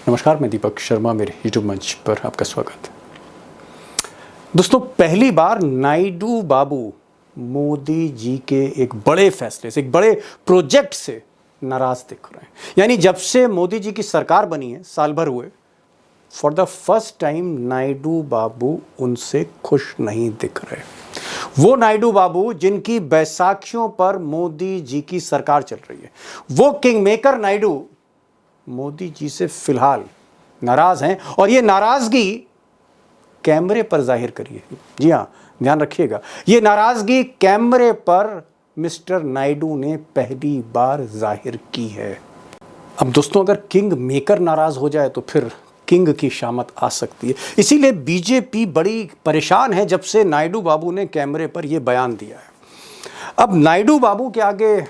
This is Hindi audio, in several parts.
नमस्कार, मैं दीपक शर्मा, मेरे यूट्यूब मंच पर आपका स्वागत है। दोस्तों, पहली बार नायडू बाबू मोदी जी के एक बड़े फैसले से, एक बड़े प्रोजेक्ट से नाराज दिख रहे हैं। यानी जब से मोदी जी की सरकार बनी है, साल भर हुए, for the first time Naidu Babu उनसे खुश नहीं दिख रहे। वो नायडू बाबू जिनकी बैसाखियों पर मोदी जी की सरकार चल रही है, वो किंग मेकर नायडू मोदी जी से फिलहाल नाराज हैं और ये नाराजगी कैमरे पर जाहिर करिए। जी हाँ, ध्यान रखिएगा, ये नाराजगी कैमरे पर मिस्टर नायडू ने पहली बार जाहिर की है। अब दोस्तों, अगर किंग मेकर नाराज हो जाए तो फिर किंग की शामत आ सकती है। इसीलिए बीजेपी बड़ी परेशान है जब से नायडू बाबू ने कैमरे पर यह बयान दिया है। अब नायडू बाबू के आगे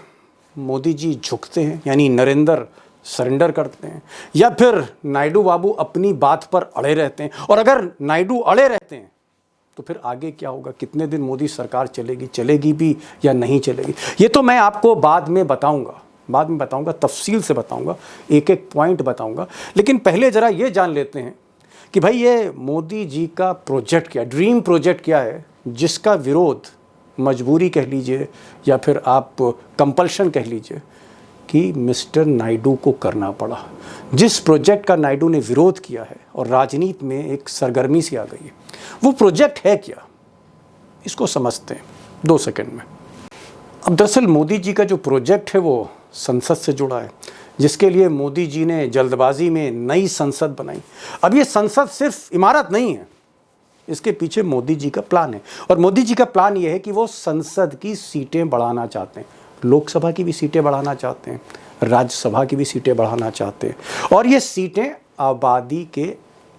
मोदी जी झुकते हैं, यानी नरेंद्र सरेंडर करते हैं, या फिर नायडू बाबू अपनी बात पर अड़े रहते हैं। और अगर नायडू अड़े रहते हैं तो फिर आगे क्या होगा, कितने दिन मोदी सरकार चलेगी भी या नहीं चलेगी, ये तो मैं आपको बाद में बताऊंगा, तफसील से बताऊंगा, एक एक पॉइंट बताऊंगा। लेकिन पहले ज़रा ये जान लेते हैं कि भाई ये मोदी जी का प्रोजेक्ट क्या, ड्रीम प्रोजेक्ट क्या है, जिसका विरोध, मजबूरी कह लीजिए या फिर आप कंपल्शन कह लीजिए, कि मिस्टर नायडू को करना पड़ा। जिस प्रोजेक्ट का नायडू ने विरोध किया है और राजनीति में एक सरगर्मी सी आ गई है, वो प्रोजेक्ट है क्या, इसको समझते हैं 2 सेकंड में। अब दरअसल मोदी जी का जो प्रोजेक्ट है वो संसद से जुड़ा है, जिसके लिए मोदी जी ने जल्दबाजी में नई संसद बनाई। अब ये संसद सिर्फ इमारत नहीं है, इसके पीछे मोदी जी का प्लान है। और मोदी जी का प्लान ये है कि वो संसद की सीटें बढ़ाना चाहते हैं, लोकसभा की भी सीटें बढ़ाना चाहते हैं, राज्यसभा की भी सीटें बढ़ाना चाहते हैं। और ये सीटें आबादी के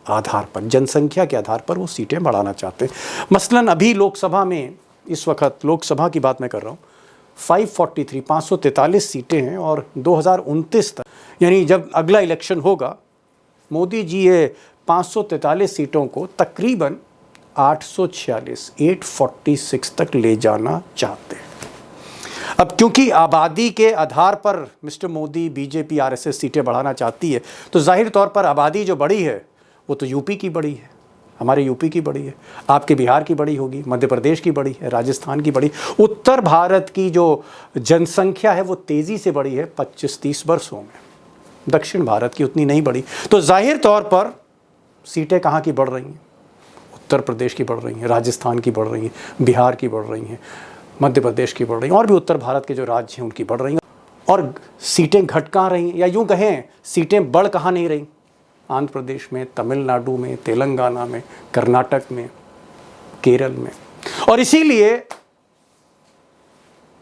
आधार पर, जनसंख्या के आधार पर वो सीटें बढ़ाना चाहते हैं। मसलन अभी लोकसभा में, इस वक्त लोकसभा की बात मैं कर रहा हूँ, 543 सीटें हैं और 2029 तक, यानी जब अगला इलेक्शन होगा, मोदी जी ये 543 सीटों को तकरीबन 846 तक ले जाना चाहते हैं। अब क्योंकि आबादी के आधार पर मिस्टर मोदी, बीजेपी, आरएसएस सीटें बढ़ाना चाहती है, तो जाहिर तौर पर आबादी जो बढ़ी है वो तो यूपी की बढ़ी है, हमारे यूपी की बढ़ी है, आपके बिहार की बढ़ी होगी, मध्य प्रदेश की बढ़ी है, राजस्थान की बढ़ी, उत्तर भारत की जो जनसंख्या है वो तेज़ी से बढ़ी है 25-30 वर्षों में। दक्षिण भारत की उतनी नहीं बढ़ी। तो जाहिर तौर पर सीटें कहाँ की बढ़ रही हैं, उत्तर प्रदेश की बढ़ रही हैं, राजस्थान की बढ़ रही हैं, बिहार की बढ़ रही हैं, मध्य प्रदेश की बढ़ रही हैं, और भी उत्तर भारत के जो राज्य हैं उनकी बढ़ रही हैं। और सीटें घट कहाँ रही हैं, या यूँ कहें सीटें बढ़ कहाँ नहीं रही, आंध्र प्रदेश में, तमिलनाडु में, तेलंगाना में, कर्नाटक में, केरल में। और इसीलिए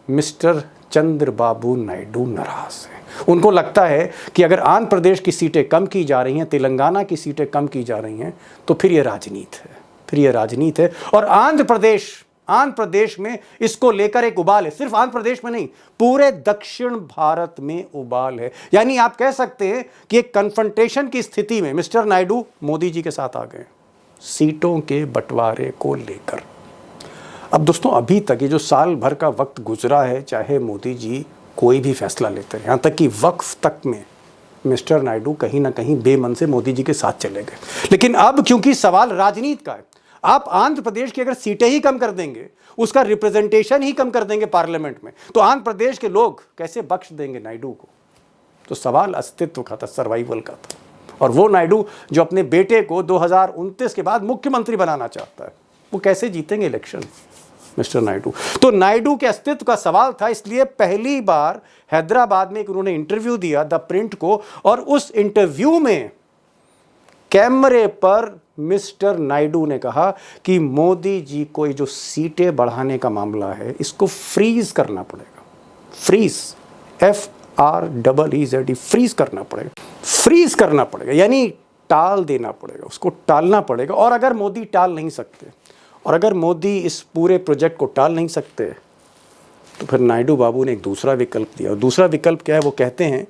मिस्टर चंद्रबाबू नायडू नाराज हैं। उनको लगता है कि अगर आंध्र प्रदेश की सीटें कम की जा रही हैं, तेलंगाना की सीटें कम की जा रही हैं, तो फिर ये राजनीति है। और आंध्र प्रदेश में इसको लेकर एक उबाल है। सिर्फ आंध्र प्रदेश में नहीं, पूरे दक्षिण भारत में उबाल है। यानी आप कह सकते हैं कि एक कन्फ्रंटेशन की स्थिति में मिस्टर नायडू मोदी जी के साथ आ गए सीटों के बंटवारे को लेकर। अब दोस्तों, अभी तक ये जो साल भर का वक्त गुजरा है, चाहे मोदी जी कोई भी फैसला लेते हैं, यहाँ तक कि वक्फ तक में मिस्टर नायडू कहीं ना कहीं बेमन से मोदी जी के साथ चले गए। लेकिन अब क्योंकि सवाल राजनीति का है, आप आंध्र प्रदेश की अगर सीटें ही कम कर देंगे, उसका रिप्रेजेंटेशन ही कम कर देंगे पार्लियामेंट में, तो आंध्र प्रदेश के लोग कैसे बख्श देंगे नायडू को। तो सवाल अस्तित्व का था, सर्वाइवल का था। और वो नायडू जो अपने बेटे को 2029 के बाद मुख्यमंत्री बनाना चाहता है, वो कैसे जीतेंगे इलेक्शन, मिस्टर नायडू। तो नायडू के अस्तित्व का सवाल था। इसलिए पहली बार हैदराबाद में एक उन्होंने इंटरव्यू दिया द प्रिंट को, और उस इंटरव्यू में कैमरे पर मिस्टर नायडू ने कहा कि मोदी जी को ये जो सीटें बढ़ाने का मामला है, इसको फ्रीज करना पड़ेगा। फ्रीज, FREEZ, फ्रीज करना पड़ेगा, यानी टाल देना पड़ेगा, उसको टालना पड़ेगा। और अगर मोदी टाल नहीं सकते, और अगर मोदी इस पूरे प्रोजेक्ट को टाल नहीं सकते, तो फिर नायडू बाबू ने एक दूसरा विकल्प दिया। और दूसरा विकल्प क्या है, वो कहते हैं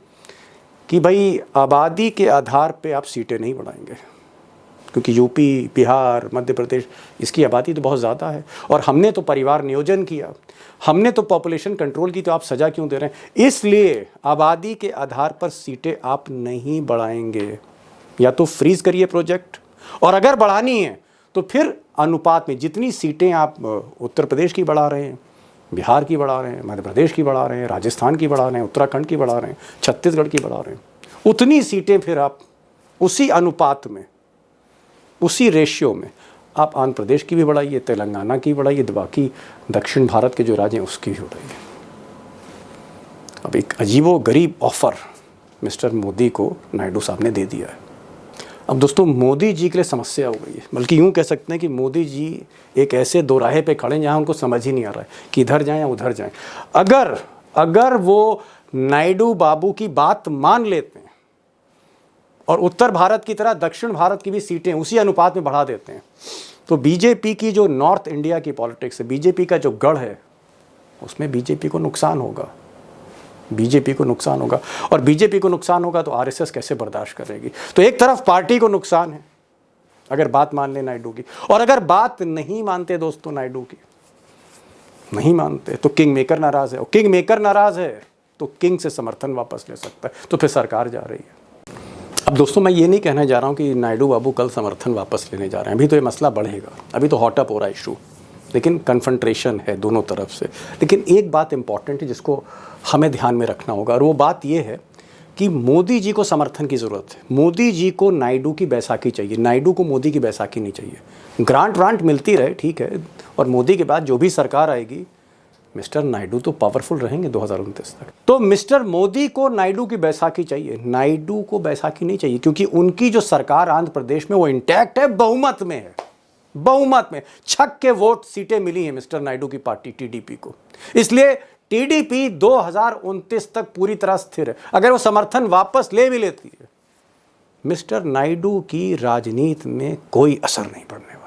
कि भाई आबादी के आधार पे आप सीटें नहीं बढ़ाएंगे, क्योंकि यूपी, बिहार, मध्य प्रदेश, इसकी आबादी तो बहुत ज़्यादा है, और हमने तो परिवार नियोजन किया, हमने तो पॉपुलेशन कंट्रोल की, तो आप सज़ा क्यों दे रहे हैं। इसलिए आबादी के आधार पर सीटें आप नहीं बढ़ाएंगे। या तो फ्रीज करिए प्रोजेक्ट, और अगर बढ़ानी है तो फिर अनुपात में जितनी सीटें आप उत्तर प्रदेश की बढ़ा रहे हैं, बिहार की बढ़ा रहे हैं, मध्य प्रदेश की बढ़ा रहे हैं, राजस्थान की बढ़ा रहे हैं, उत्तराखंड की बढ़ा रहे हैं, छत्तीसगढ़ की बढ़ा रहे हैं, उतनी सीटें फिर आप उसी अनुपात में, उसी रेशियो में आप आंध्र प्रदेश की भी बढ़ाइए, तेलंगाना की बढ़ाइए, बाकी दक्षिण भारत के जो राज्य हैं उसकी भी बढ़ाइए। अब एक अजीबो गरीब ऑफर मिस्टर मोदी को नायडू साहब ने दे दिया है। अब दोस्तों मोदी जी के लिए समस्या हो गई है, बल्कि यूँ कह सकते हैं कि मोदी जी एक ऐसे दोराहे पे खड़े हैं जहाँ उनको समझ ही नहीं आ रहा है कि इधर जाएं या उधर जाएं। अगर वो नायडू बाबू की बात मान लेते हैं और उत्तर भारत की तरह दक्षिण भारत की भी सीटें उसी अनुपात में बढ़ा देते हैं, तो बीजेपी की जो नॉर्थ इंडिया की पॉलिटिक्स है, बीजेपी का जो गढ़ है, उसमें बीजेपी को नुकसान होगा, बीजेपी को नुकसान होगा। और बीजेपी को नुकसान होगा तो आरएसएस कैसे बर्दाश्त करेगी। तो एक तरफ पार्टी को नुकसान है अगर बात मान ले नायडू की, और अगर बात नहीं मानते दोस्तों नायडू की, नहीं मानते तो किंग मेकर नाराज है, और किंग मेकर नाराज है तो किंग से समर्थन वापस ले सकता है, तो फिर सरकार जा रही है। अब दोस्तों मैं ये नहीं कहना जा रहा हूँ कि नायडू बाबू कल समर्थन वापस लेने जा रहे हैं, अभी तो ये मसला बढ़ेगा, अभी तो हॉट अप हो रहा है इशू, लेकिन कन्फ्रंट्रेशन है दोनों तरफ से। लेकिन एक बात इंपॉर्टेंट है जिसको हमें ध्यान में रखना होगा, और वो बात ये है कि मोदी जी को समर्थन की ज़रूरत है। मोदी जी को नायडू की बैसाखी चाहिए, नायडू को मोदी की बैसाखी नहीं चाहिए। ग्रांट व्रांट मिलती रहे ठीक है, और मोदी के बाद जो भी सरकार आएगी मिस्टर नायडू तो पावरफुल रहेंगे 2029 तक। तो मिस्टर मोदी को नायडू की बैसाखी चाहिए, नायडू को बैसाखी नहीं चाहिए, क्योंकि उनकी जो सरकार आंध्र प्रदेश में वो इंटैक्ट है, बहुमत में है, बहुमत में छक के वोट सीटें मिली हैं मिस्टर नायडू की पार्टी टीडीपी को। इसलिए टीडीपी 2029 तक पूरी तरह स्थिर है। अगर वो समर्थन वापस ले भी लेती है, मिस्टर नायडू की राजनीति में कोई असर नहीं पड़ने वाला।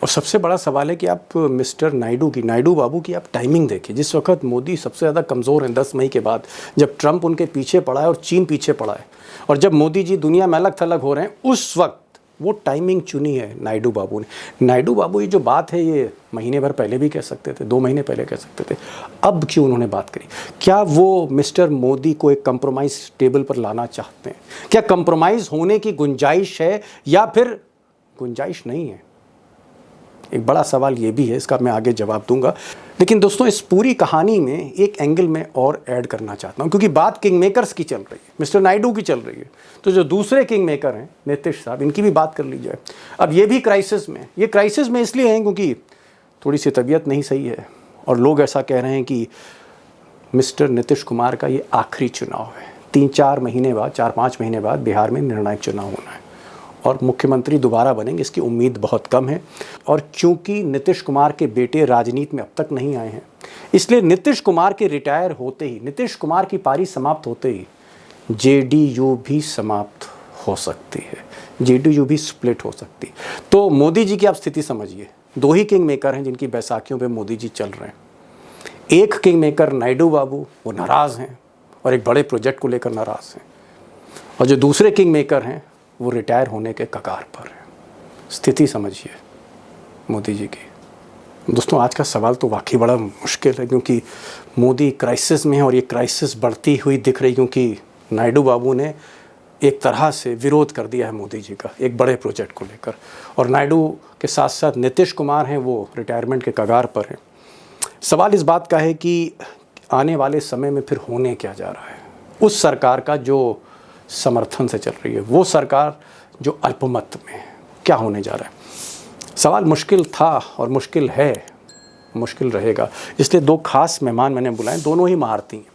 और सबसे बड़ा सवाल है कि आप मिस्टर नायडू बाबू की आप टाइमिंग देखिए। जिस वक्त मोदी सबसे ज़्यादा कमज़ोर हैं 10 मई के बाद, जब ट्रंप उनके पीछे पड़ा है और चीन पीछे पड़ा है, और जब मोदी जी दुनिया में अलग थलग हो रहे हैं, उस वक्त वो टाइमिंग चुनी है नायडू बाबू ने। नायडू बाबू ये जो बात है ये महीने भर पहले भी कह सकते थे, 2 महीने पहले कह सकते थे, अब क्यों उन्होंने बात करी? क्या वो मिस्टर मोदी को एक कंप्रोमाइज़ टेबल पर लाना चाहते हैं? क्या कंप्रोमाइज़ होने की गुंजाइश है या फिर गुंजाइश नहीं है? एक बड़ा सवाल ये भी है, इसका मैं आगे जवाब दूंगा। लेकिन दोस्तों इस पूरी कहानी में एक एंगल में और ऐड करना चाहता हूँ, क्योंकि बात किंग मेकर्स की चल रही है, मिस्टर नायडू की चल रही है, तो जो दूसरे किंग मेकर हैं नीतीश साहब, इनकी भी बात कर ली जाए। अब ये भी क्राइसिस में, ये क्राइसिस में इसलिए हैं क्योंकि थोड़ी सी तबीयत नहीं सही है, और लोग ऐसा कह रहे हैं कि मिस्टर नीतीश कुमार का ये आखिरी चुनाव है। 3-4 महीने बाद, 4-5 महीने बाद बिहार में निर्णायक चुनाव होना है, और मुख्यमंत्री दोबारा बनेंगे इसकी उम्मीद बहुत कम है। और चूंकि नीतीश कुमार के बेटे राजनीति में अब तक नहीं आए हैं, इसलिए नीतीश कुमार के रिटायर होते ही, नीतीश कुमार की पारी समाप्त होते ही जेडीयू भी समाप्त हो सकती है, जेडीयू भी स्प्लिट हो सकती है। तो मोदी जी की आप स्थिति समझिए, 2 ही किंग मेकर हैं जिनकी बैसाखियों पे मोदी जी चल रहे हैं। एक किंग मेकर नायडू बाबू, वो नाराज़ हैं और एक बड़े प्रोजेक्ट को लेकर नाराज़ हैं, और जो दूसरे किंग मेकर हैं वो रिटायर होने के कगार पर है। स्थिति समझिए मोदी जी की। दोस्तों आज का सवाल तो वाकई बड़ा मुश्किल है, क्योंकि मोदी क्राइसिस में है, और ये क्राइसिस बढ़ती हुई दिख रही, क्योंकि नायडू बाबू ने एक तरह से विरोध कर दिया है मोदी जी का एक बड़े प्रोजेक्ट को लेकर, और नायडू के साथ साथ नीतीश कुमार हैं वो रिटायरमेंट के कगार पर हैं। सवाल इस बात का है कि आने वाले समय में फिर होने क्या जा रहा है। उस सरकार का जो समर्थन से चल रही है, वो सरकार जो अल्पमत में है, क्या होने जा रहा है। सवाल मुश्किल था और मुश्किल है, मुश्किल रहेगा। इसलिए 2 खास मेहमान मैंने बुलाए, दोनों ही महारथी हैं।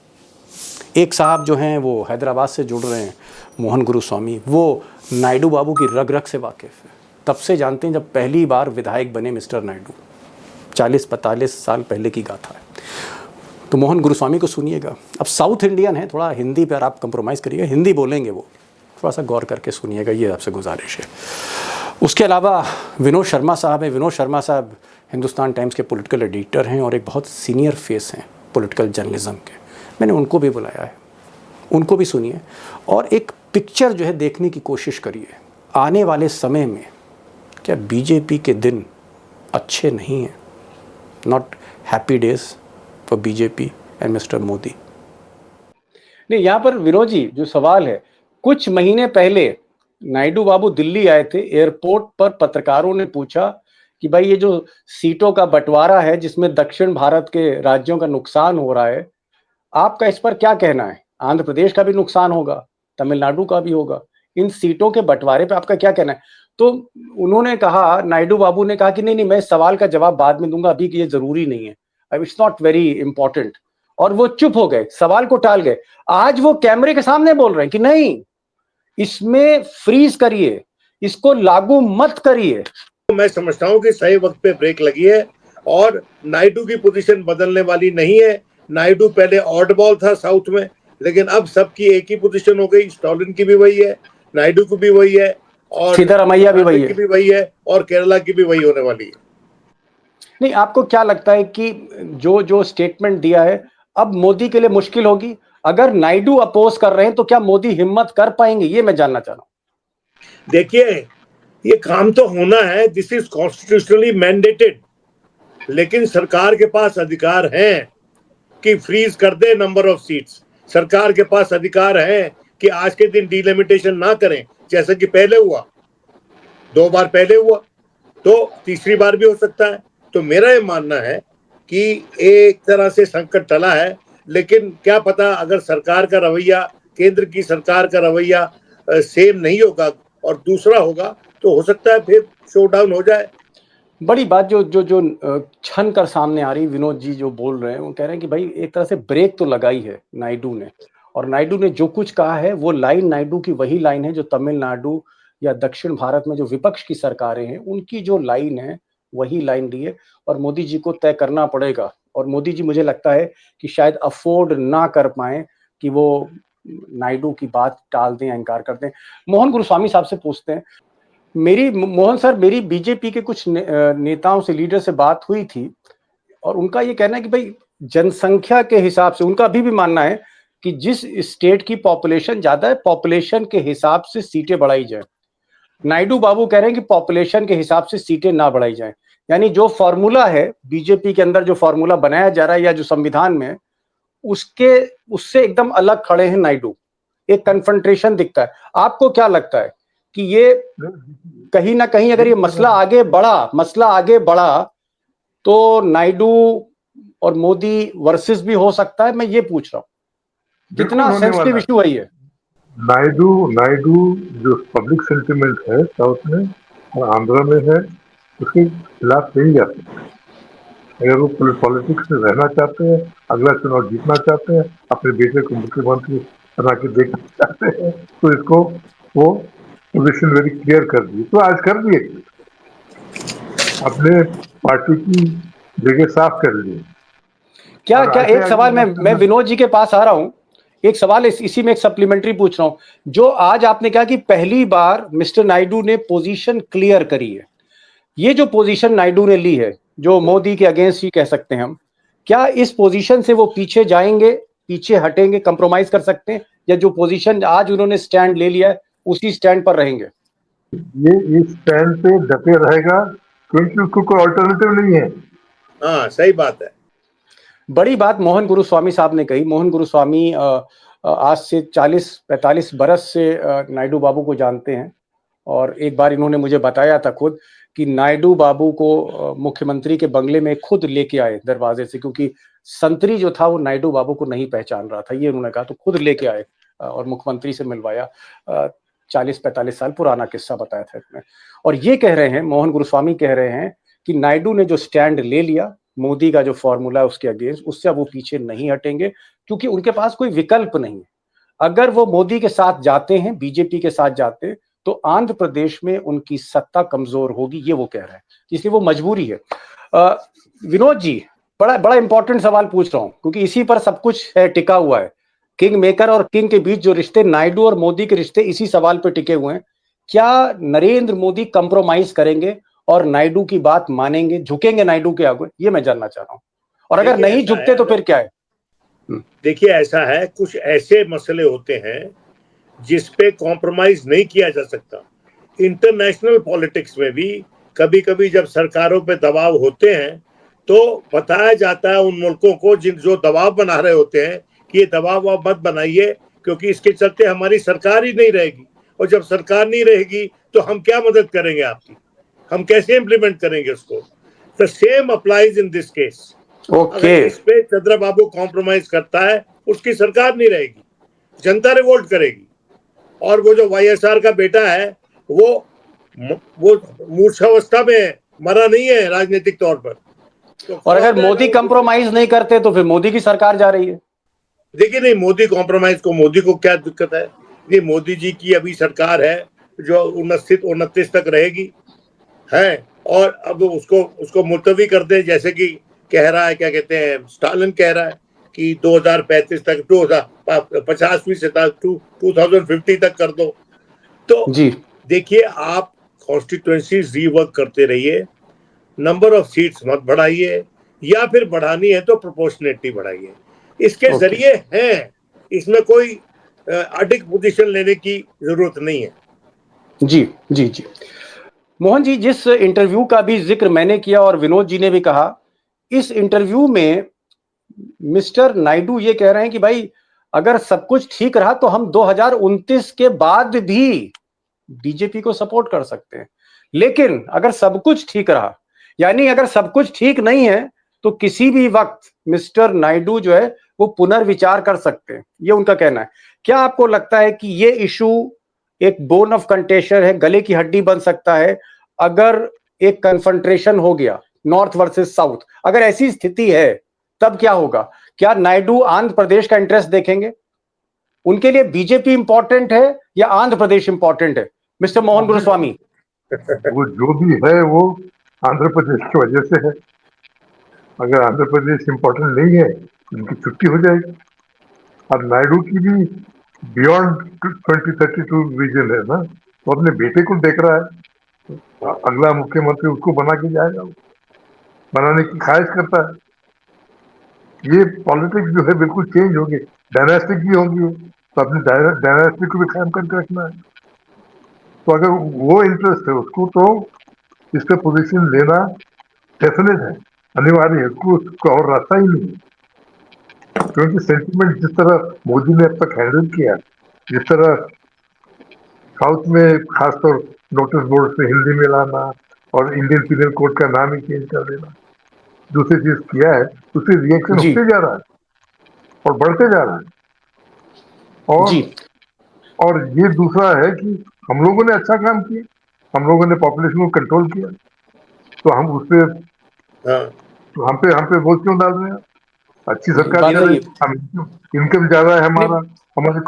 एक साहब जो हैं वो हैदराबाद से जुड़ रहे हैं, मोहन गुरुस्वामी, वो नायडू बाबू की रग रग से वाकिफ़ है, तब से जानते हैं जब पहली बार विधायक बने मिस्टर नायडू, 40-45 साल पहले की गाथा है। तो मोहन गुरुस्वामी को सुनिएगा। अब साउथ इंडियन है, थोड़ा हिंदी पर आप कंप्रोमाइज़ करिएगा, हिंदी बोलेंगे वो, थोड़ा सा गौर करके सुनिएगा, ये आपसे गुजारिश है। उसके अलावा विनोद शर्मा साहब हैं। विनोद शर्मा साहब हिंदुस्तान टाइम्स के पॉलिटिकल एडिटर हैं और एक बहुत सीनियर फेस हैं पॉलिटिकल जर्नलिज्म के। मैंने उनको भी बुलाया है, उनको भी सुनिए और एक पिक्चर जो है देखने की कोशिश करिए। आने वाले समय में क्या बीजेपी के दिन अच्छे नहीं हैं? Not happy days for BJP and mister Modi. नहीं, यहाँ पर विनोद जी जो सवाल है, कुछ महीने पहले नायडू बाबू दिल्ली आए थे, एयरपोर्ट पर पत्रकारों ने पूछा कि भाई ये जो सीटों का बंटवारा है जिसमें दक्षिण भारत के राज्यों का नुकसान हो रहा है, आपका इस पर क्या कहना है? आंध्र प्रदेश का भी नुकसान होगा, तमिलनाडु का भी होगा, इन सीटों के बंटवारे पे आपका क्या कहना है? तो उन्होंने कहा, नायडू बाबू ने कहा कि नहीं नहीं, मैं इस सवाल का जवाब बाद में दूंगा, अभी ये जरूरी नहीं है, अब इट्स नॉट वेरी इंपॉर्टेंट। और वो चुप हो गए, सवाल को टाल गए। आज वो कैमरे के सामने बोल रहे हैं कि नहीं, इसमें फ्रीज करिए, इसको लागू मत करिए। मैं समझता हूं कि सही वक्त पे ब्रेक लगी है और नायडू की पोजीशन बदलने वाली नहीं है। नायडू पहले ऑड बॉल था साउथ में, लेकिन अब सबकी एक ही पोजीशन हो गई। स्टॉलिन की भी वही है, नायडू की भी वही है, और सिद्धरामैया भी वही की भी वही है, और केरला की भी वही होने वाली है। नहीं, आपको क्या लगता है कि जो जो स्टेटमेंट दिया है, अब मोदी के लिए मुश्किल होगी? अगर नायडू अपोज कर रहे हैं तो क्या मोदी हिम्मत कर पाएंगे? ये मैं जानना चाह रहा हूं। देखिए, ये काम तो होना है, दिस इज कॉन्स्टिट्यूशनली मैंडेटेड, लेकिन सरकार के पास अधिकार है कि फ्रीज कर दे नंबर ऑफ सीट्स। सरकार के पास अधिकार है कि आज के दिन डिलिमिटेशन ना करें, जैसा कि पहले हुआ, 2 बार पहले हुआ, तो तीसरी बार भी हो सकता है। तो मेरा ये मानना है कि एक तरह से संकट टला है, लेकिन क्या पता अगर सरकार का रवैया, केंद्र की सरकार का रवैया सेम नहीं होगा और दूसरा होगा, तो हो सकता है फिर शोडाउन हो जाए। बड़ी बात जो जो जो छन कर सामने आ रही, विनोद जी जो बोल रहे हैं, वो कह रहे हैं कि भाई एक तरह से ब्रेक तो लगाई है नायडू ने, और नायडू ने जो कुछ कहा है वो लाइन नायडू की वही लाइन है जो तमिलनाडु या दक्षिण भारत में जो विपक्ष की सरकारें हैं उनकी जो लाइन है वही लाइन दी है, और मोदी जी को तय करना पड़ेगा। और मोदी जी मुझे लगता है कि शायद अफोर्ड ना कर पाए कि वो नायडू की बात टाल दें या इनकार कर दें। मोहन गुरुस्वामी साहब से पूछते हैं। मोहन सर, मेरी बीजेपी के कुछ नेताओं से, लीडर से बात हुई थी, और उनका ये कहना है कि भाई जनसंख्या के हिसाब से उनका अभी भी मानना है कि जिस स्टेट की पॉपुलेशन ज्यादा है, पॉपुलेशन के हिसाब से सीटें बढ़ाई जाए। नायडू बाबू कह रहे हैं कि पॉपुलेशन के हिसाब से सीटें ना बढ़ाई जाए। यानी जो फॉर्मूला है बीजेपी के अंदर, जो फॉर्मूला बनाया जा रहा है या जो संविधान में, उसके उससे एकदम अलग खड़े हैं नायडू। एक कन्फ्रंटेशन दिखता है। आपको क्या लगता है कि ये कहीं ना कहीं अगर ये मसला आगे बढ़ा तो नायडू और मोदी वर्सेस भी हो सकता है? मैं ये पूछ रहा हूँ, कितना सेंसिटिव इशू है ये? नायडू नायडू जो पब्लिक सेंटिमेंट है साउथ में और आंध्र में है, उसके खिलाफ नहीं जा सकते। अगर वो पॉलिटिक्स में रहना चाहते हैं, अगला चुनाव जीतना चाहते हैं, अपने बेटे को मुख्यमंत्री बना के देखना चाहते हैं, तो इसको वो पोजिशन वेरी क्लियर कर दी। तो आज कर दिए, अपने पार्टी की जगह साफ कर ली। क्या क्या एक सवाल मैं विनोद जी के पास आ रहा हूं। एक सवाल इसी में एक सप्लीमेंट्री पूछ रहा हूं। जो आज आपने कहा कि पहली बार मिस्टर नायडू ने पोजीशन क्लियर करी है, ये जो पोजीशन नायडू ने ली है, जो मोदी के अगेंस्ट ही कह सकते हैं हम, क्या इस पोजीशन से वो पीछे जाएंगे, पीछे हटेंगे, कंप्रोमाइज कर सकते हैं, या जो पोजीशन आज उन्होंने स्टैंड ले लिया है उसी स्टैंड पर रहेंगे? ये इस स्टैंड पे डटे रहेगा, क्योंकि उसको कोई ऑल्टरनेटिव नहीं है। हाँ, सही बात है। बड़ी बात मोहन गुरुस्वामी साहब ने कही। मोहन गुरुस्वामी आज से 40-45 बरस से नायडू बाबू को जानते हैं, और एक बार इन्होंने मुझे बताया था खुद कि नायडू बाबू को मुख्यमंत्री के बंगले में खुद लेके आए दरवाजे से, क्योंकि संतरी जो था वो नायडू बाबू को नहीं पहचान रहा था, ये उन्होंने कहा, तो खुद लेके आए और मुख्यमंत्री से मिलवाया। 40-45 साल पुराना किस्सा बताया था इसमें। और ये कह रहे हैं, मोहन गुरुस्वामी कह रहे हैं कि नायडू ने जो स्टैंड ले लिया मोदी का जो फॉर्मूला है उसके अगेंस्ट, उससे अब वो पीछे नहीं हटेंगे, क्योंकि उनके पास कोई विकल्प नहीं है। अगर वो मोदी के साथ जाते हैं, बीजेपी के साथ जाते हैं, तो आंध्र प्रदेश में उनकी सत्ता कमजोर होगी, ये वो कह रहे हैं, इसलिए वो मजबूरी है। विनोद जी, बड़ा बड़ा इंपॉर्टेंट सवाल पूछ रहा हूं, क्योंकि इसी पर सब कुछ है, टिका हुआ है। किंग मेकर और किंग के बीच जो रिश्ते, नायडू और मोदी के रिश्ते इसी सवाल पर टिके हुए हैं। क्या नरेंद्र मोदी कंप्रोमाइज करेंगे और नायडू की बात मानेंगे, झुकेंगे नायडू के आगे? ये मैं जानना चाह रहा हूं। और अगर नहीं झुकते तो फिर क्या है? देखिए, ऐसा है, कुछ ऐसे मसले होते हैं जिस पे कॉम्प्रोमाइज नहीं किया जा सकता। इंटरनेशनल पॉलिटिक्स में भी कभी कभी जब सरकारों पे दबाव होते हैं तो बताया जाता है उन मुल्कों को जो दबाव बना रहे होते हैं कि ये दबाव आप मत बनाइए, क्योंकि इसके चलते हमारी सरकार ही नहीं रहेगी। और जब सरकार नहीं रहेगी तो हम क्या मदद करेंगे आपकी, हम कैसे इम्प्लीमेंट करेंगे उसको। The same applies in this case. Okay अगर इस पे चंद्रबाबू कॉम्प्रोमाइज करता है, उसकी सरकार नहीं रहेगी, जनता रिवोल्ट करेगी। और वो जो वाईएसआर का बेटा है वो मूर्छावस्था में मरा नहीं है राजनीतिक तौर पर। तो और अगर मोदी कंप्रोमाइज नहीं करते तो फिर मोदी की सरकार जा रही है। देखिए नहीं, मोदी कॉम्प्रोमाइज को, मोदी को क्या दिक्कत है? ये मोदी जी की अभी सरकार है जो 29 तक रहेगी है, और अब उसको उसको मुलतवी कर दे, जैसे कि कह रहा है, क्या कहते हैं, स्टालिन कह रहा है कि 2035 तक, 2050 से तक 2050 तक कर दो। तो जी देखिए, आप कॉन्स्टिट्यूएंसी रीवर्क करते रहिए, नंबर ऑफ सीट्स मत बढ़ाइए, या फिर बढ़ानी है तो प्रोपोर्शनेटली बढ़ाइए। इसके ओके जरिए हैं, इसमें कोई अडिक पोजीशन लेने की जरूरत नहीं है। जी जी जी मोहन जी, जिस इंटरव्यू का भी जिक्र मैंने किया और विनोद जी ने भी कहा, इस इंटरव्यू में मिस्टर नायडू ये कह रहे हैं कि भाई अगर सब कुछ ठीक रहा तो हम 2029 के बाद भी बीजेपी को सपोर्ट कर सकते हैं, लेकिन अगर सब कुछ ठीक रहा, यानी अगर सब कुछ ठीक नहीं है तो किसी भी वक्त मिस्टर नायडू जो है वो पुनर्विचार कर सकते हैं, ये उनका कहना है। क्या आपको लगता है कि ये इशू एक बोन ऑफ कंटेशन है, गले की हड्डी बन सकता है अगर एक कन्फ्रंट्रेशन हो गया नॉर्थ वर्सेस साउथ, अगर ऐसी स्थिति है तब क्या होगा? क्या नायडू आंध्र प्रदेश का इंटरेस्ट देखेंगे? उनके लिए बीजेपी इंपॉर्टेंट है या आंध्र प्रदेश इंपॉर्टेंट है, मिस्टर मोहन गुरुस्वामी? वो जो भी है वो आंध्र प्रदेश की वजह से है। अगर आंध्र प्रदेश इम्पोर्टेंट नहीं है तो उनकी छुट्टी हो जाएगी। और नायडू की भी बियॉन्ड 2032 विजन है ना, वो अपने बेटे को देख रहा है, अगला मुख्यमंत्री उसको बना के जाएगा, बनाने की ख्वाहिश करता है। ये पॉलिटिक्स जो है बिल्कुल चेंज होगी, डायनास्टिक भी होंगी, तो अपनी डायनास्टिक को भी कायम करके रखना है। तो अगर वो इंटरेस्ट है उसको, तो इस पे पोजीशन लेना डेफिनेट है, अनिवार्य है, उसको और रास्ता ही नहीं। क्योंकि सेंटिमेंट जिस तरह मोदी ने अब तक हैंडल किया, जिस तरह साउथ में खासतौर नोटिस बोर्ड से हिंदी में लाना और इंडियन पीनल कोड का नाम ही चेंज कर देना, दूसरी चीज किया है, उससे रिएक्शन जी होते जा रहा है और बढ़ते जा रहा है। जी और ये दूसरा है कि हम लोगों ने अच्छा काम किया, हम लोगों ने पॉपुलेशन को कंट्रोल किया, तो हम उस पर हाँ, तो हम पे बोझ क्यों डाल रहे हैं? अच्छी सरकार बात कर सही रही, है। हम इनकम ज्यादा है, नहीं हमारा हमारे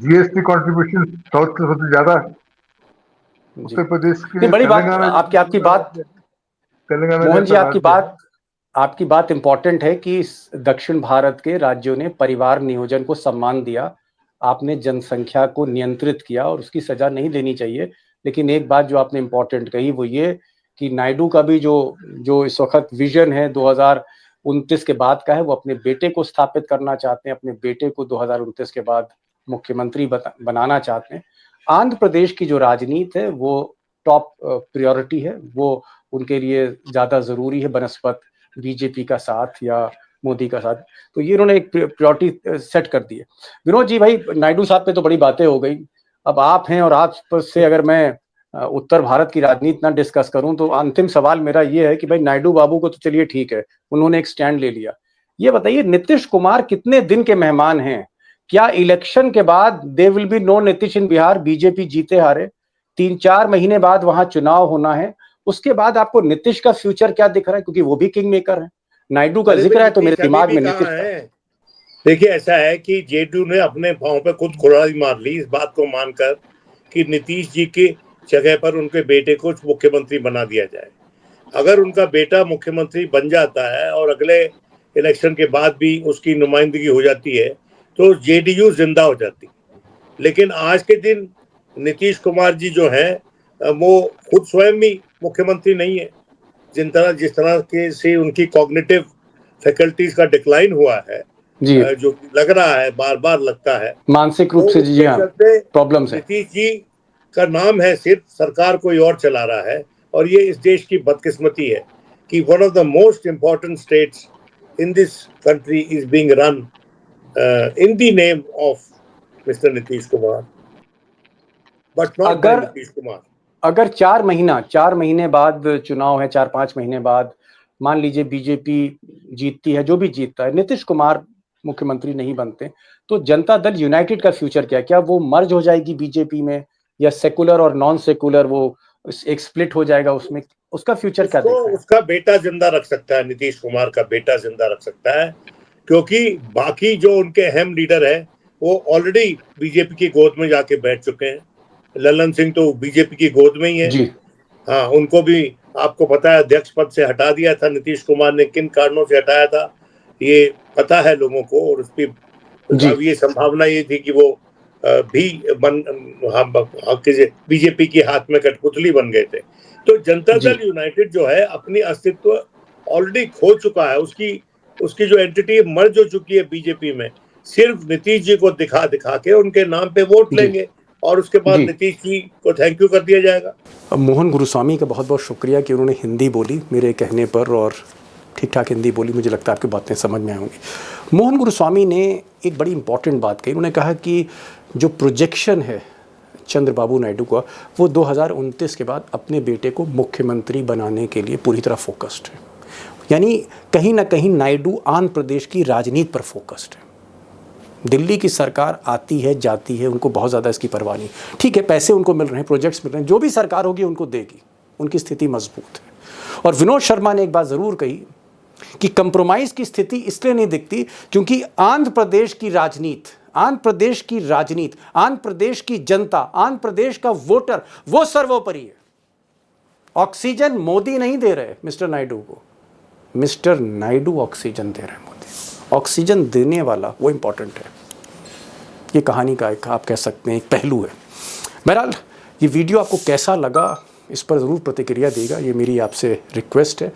जीएसटी कॉन्ट्रीब्यूशन साउथ से सबसे ज्यादा है। जी उत्तर प्रदेश नहीं, के बड़ी बात तेलंगाना आपकी आपकी बात तेलंगाना मोहन जी, जैसा राज्य है। आपकी बात इंपॉर्टेंट है कि दक्षिण भारत के राज्यों ने परिवार नियोजन को सम्मान दिया, आपने जनसंख्या को नियंत्रित किया और उसकी सजा नहीं देनी चाहिए। लेकिन एक बात जो आपने इंपॉर्टेंट कही वो ये कि नायडू का भी जो जो इस वक्त विजन है 2029 के बाद का है, वो अपने बेटे को स्थापित करना चाहते हैं, अपने बेटे को 2029 के बाद मुख्यमंत्री बनाना चाहते हैं। आंध्र प्रदेश की जो राजनीति है वो टॉप प्रायोरिटी है, वो उनके लिए ज्यादा जरूरी है बनस्पत बीजेपी का साथ या मोदी का साथ। तो ये इन्होंने एक प्रायोरिटी सेट कर दी है। विनोद जी, भाई नायडू साहब पे तो बड़ी बातें हो गई, अब आप हैं और आप से अगर मैं उत्तर भारत की राजनीति ना डिस्कस करूं तो अंतिम सवाल मेरा ये है कि भाई नायडू बाबू को तो चलिए ठीक है, उन्होंने एक स्टैंड ले लिया, ये बताइए नीतीश कुमार कितने दिन के मेहमान हैं? क्या इलेक्शन के बाद they will be no Nitish in Bihar? BJP जीते हारे 3-4 महीने बाद वहां चुनाव होना है, उसके बाद आपको नीतीश का फ्यूचर क्या दिख रहा है? क्योंकि वो भी किंग मेकर है, नायडू का अरे भाई, जिक्र है तो मेरे नीतीश अभी दिमाग भी में कहाँ नीतीश का। है? देखिए, ऐसा है कि जेडीयू ने अपने पांव पे खुद कुल्हाड़ी मार ली इस बात को मानकर कि नीतीश जी की जगह पर उनके बेटे को मुख्यमंत्री बना दिया जाए। अगर उनका बेटा मुख्यमंत्री बन जाता है और अगले इलेक्शन के बाद भी उसकी नुमाइंदगी हो जाती है तो जेडीयू जिंदा हो जाती। लेकिन आज के दिन नीतीश कुमार जी जो हैं वो खुद स्वयं भी मुख्यमंत्री नहीं है। जिस तरह के से उनकी कॉग्निटिव फैकल्टीज का डिक्लाइन हुआ है, जी जो लग रहा है, बार बार लगता है, मानसिक तो रूप से जी उसके हाँ चलते प्रॉब्लम्स है। नीतीश जी का नाम है, सिर्फ सरकार कोई और चला रहा है। और ये इस देश की बदकिस्मती है कि one of the most important states in this country is being run in the name of mister Nitish Kumar. But not by अगर नीतीश कुमार। अगर 4 महीने बाद चुनाव है, 4-5 महीने बाद मान लीजिए बीजेपी जीतती है, जो भी जीतता है, नीतीश कुमार मुख्यमंत्री नहीं बनते, तो जनता दल यूनाइटेड का फ्यूचर क्या है? क्या वो मर्ज हो जाएगी बीजेपी में, या सेकुलर और नॉन सेकुलर वो एक स्प्लिट हो जाएगा उसमें? उसका फ्यूचर क्या उसको देख रहे हैं? उसका बेटा जिंदा रख सकता है, नीतीश कुमार का बेटा जिंदा रख सकता है, क्योंकि बाकी जो उनके अहम लीडर है वो ऑलरेडी बीजेपी की गोद में जाके बैठ चुके हैं। ललन सिंह तो बीजेपी की गोद में ही है। जी हाँ, उनको भी आपको पता है अध्यक्ष पद से हटा दिया था नीतीश कुमार ने। किन कारणों से हटाया था ये पता है लोगों को, और उसकी जी अब ये संभावना ये थी कि वो भी बीजेपी के हाथ में कठपुतली बन गए थे। तो जनता जी दल यूनाइटेड जो है अपनी अस्तित्व ऑलरेडी खो चुका है, उसकी जो एंटिटी मर्ज हो चुकी है बीजेपी में। सिर्फ नीतीश जी को दिखा दिखा के उनके नाम पे वोट जी लेंगे और उसके बाद जी। नीतीश जी को थैंक यू कर दिया जाएगा। अब मोहन गुरुस्वामी का बहुत बहुत शुक्रिया कि उन्होंने हिंदी बोली मेरे कहने पर, और ठीक ठाक हिंदी बोली। मुझे लगता है आपकी बातें समझ में आई होंगी। मोहन गुरुस्वामी ने एक बड़ी इंपॉर्टेंट बात कही। उन्होंने कहा कि जो प्रोजेक्शन है चंद्रबाबू नायडू का, वो 2029 के बाद अपने बेटे को मुख्यमंत्री बनाने के लिए पूरी तरह फोकस्ड है। यानी कहीं ना कहीं नायडू आंध्र प्रदेश की राजनीति पर फोकस्ड है। दिल्ली की सरकार आती है जाती है, उनको बहुत ज़्यादा इसकी परवाह नहीं। ठीक है, पैसे उनको मिल रहे हैं, प्रोजेक्ट्स मिल रहे हैं, जो भी सरकार होगी उनको देगी, उनकी स्थिति मजबूत है। और विनोद शर्मा ने एक बात ज़रूर कही कि कंप्रोमाइज़ की स्थिति इसलिए नहीं दिखती क्योंकि आंध्र प्रदेश की राजनीति, आंध्र प्रदेश की राजनीति, आंध्र प्रदेश की जनता, आंध्र प्रदेश का वोटर, वो सर्वोपरि है। ऑक्सीजन मोदी नहीं दे रहे मिस्टर नायडू को, मिस्टर नायडू ऑक्सीजन दे रहे हैं। मोदी ऑक्सीजन देने वाला वो इंपॉर्टेंट है। ये कहानी का एक, आप कह सकते हैं, एक पहलू है। बहरहाल ये वीडियो आपको कैसा लगा इस पर ज़रूर प्रतिक्रिया देगा, ये मेरी आपसे रिक्वेस्ट है।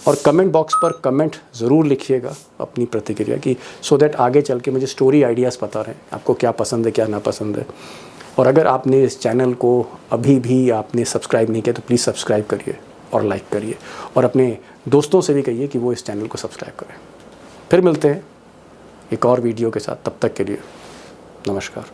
और कमेंट बॉक्स पर कमेंट ज़रूर लिखिएगा अपनी प्रतिक्रिया की, सो दैट आगे चल के मुझे स्टोरी आइडियाज़ पता रहें आपको क्या पसंद है क्या नापसंद है। और अगर आपने इस चैनल को अभी भी आपने सब्सक्राइब नहीं किया तो प्लीज़ सब्सक्राइब करिए और लाइक करिए, और अपने दोस्तों से भी कहिए कि वो इस चैनल को सब्सक्राइब करें। फिर मिलते हैं एक और वीडियो के साथ, तब तक के लिए नमस्कार।